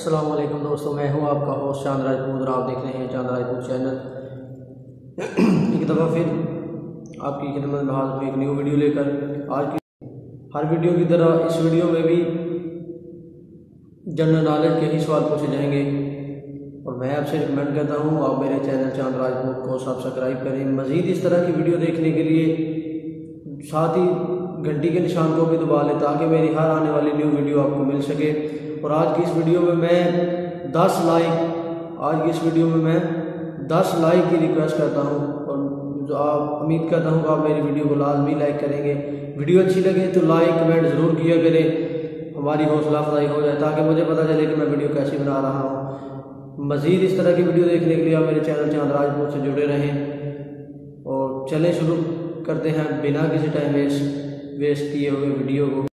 अस्सलाम वालेकुम दोस्तों, मैं हूं आपका होस्ट चांद राजपूत और आप देख रहे हैं चांद राजपूत चैनल। एक दफ़ा फिर आपकी खिदमत में हाजिर एक न्यू वीडियो लेकर। आज की हर वीडियो की तरह इस वीडियो में भी जनरल नॉलेज के ही सवाल पूछे जाएंगे और मैं आपसे रिकमेंड करता हूं आप मेरे चैनल चांद राजपूत को सब्सक्राइब करें। मज़ीद इस तरह की वीडियो देखने के लिए साथ ही घंटी के निशान को भी दबा लें ताकि मेरी हर आने वाली न्यू वीडियो आपको मिल सके। और आज की इस वीडियो में मैं 10 लाइक की रिक्वेस्ट करता हूं और जो आप उम्मीद करता हूं कि आप मेरी वीडियो को लाजमी लाइक करेंगे। वीडियो अच्छी लगे तो लाइक कमेंट ज़रूर किया करें, हमारी हौसला अफजाई हो जाए ताकि मुझे पता चले कि मैं वीडियो कैसी बना रहा हूँ। मज़ीद इस तरह की वीडियो देखने के लिए आप मेरे चैनल चांद राजपूत से जुड़े रहें। और चलें शुरू करते हैं बिना किसी टाइम वेस्ट किए हुए वीडियो को।